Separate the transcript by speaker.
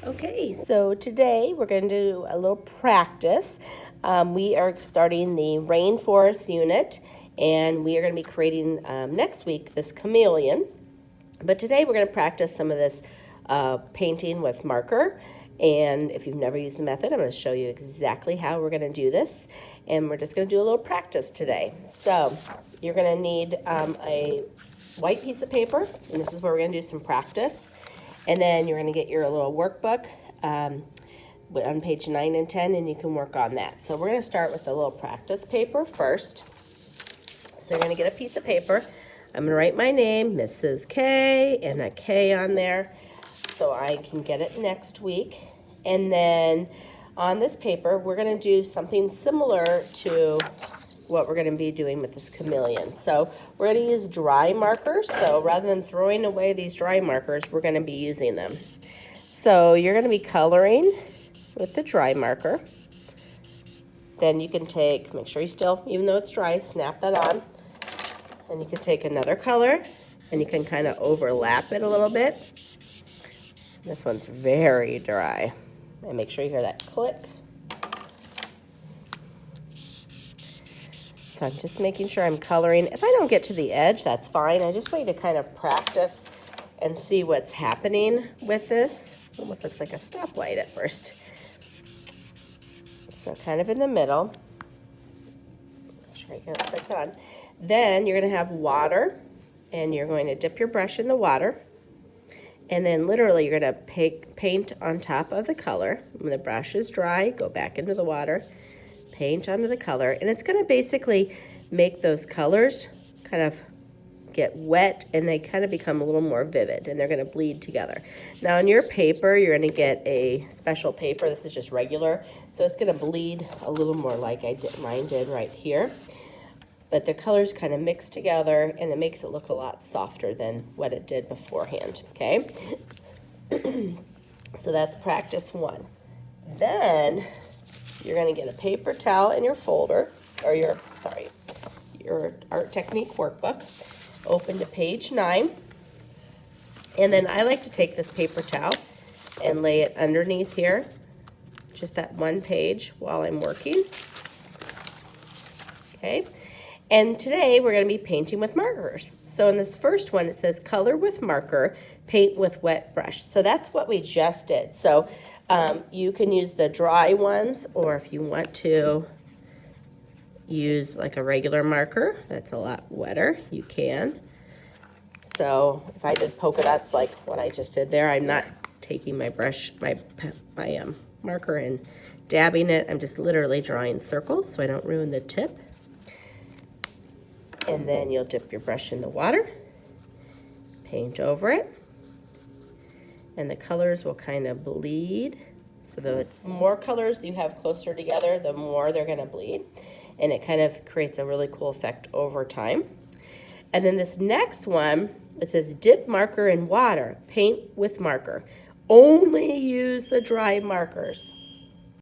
Speaker 1: Okay, so today we're going to do a little practice. We are starting the rainforest unit, and we are going to be creating next week this chameleon. But today we're going to practice some of this painting with marker. And if you've never used the method, I'm going to show you exactly how we're going to do this. And we're just going to do a little practice today. So you're going to need a white piece of paper, and this is where we're going to do some practice. And then you're going to get your little workbook on page 9 and 10, and you can work on that. So we're going to start with a little practice paper first. So you're going to get a piece of paper. I'm going to write my name, Mrs. K, and a K on there so I can get it next week. And then on this paper, we're going to do something similar to what we're going to be doing with this chameleon. So we're going to use dry markers. So rather than throwing away these dry markers, we're going to be using them. So you're going to be coloring with the dry marker. Then you can make sure you still, even though it's dry, snap that on. And you can take another color and you can kind of overlap it a little bit. This one's very dry. And make sure you hear that click. So I'm just making sure I'm coloring. If I don't get to the edge, that's fine. I just want you to kind of practice and see what's happening with this. Almost looks like a stoplight at first. So kind of in the middle. Make sure I get it click on. Then you're going to have water, and you're going to dip your brush in the water. And then literally you're going to paint on top of the color. When the brush is dry, go back into the water. Paint onto the color, and it's going to basically make those colors kind of get wet, and they kind of become a little more vivid, and they're going to bleed together. Now on your paper, you're going to get a special paper. This is just regular, so it's going to bleed a little more like mine did right here. But the colors kind of mix together, and it makes it look a lot softer than what it did beforehand, okay? So that's practice one. Then you're going to get a paper towel in your folder, or your Art Technique workbook. Open to page 9. And then I like to take this paper towel and lay it underneath here, just that one page while I'm working. Okay. And today we're going to be painting with markers. So in this first one, it says color with marker, paint with wet brush. So that's what we just did. So you can use the dry ones, or if you want to use like a regular marker that's a lot wetter, you can. So if I did polka dots like what I just did there, I'm not taking my brush, my marker and dabbing it. I'm just literally drawing circles so I don't ruin the tip. And then you'll dip your brush in the water, paint over it, and the colors will kind of bleed. So the more colors you have closer together, the more they're going to bleed. And it kind of creates a really cool effect over time. And then this next one, it says dip marker in water, paint with marker. Only use the dry markers.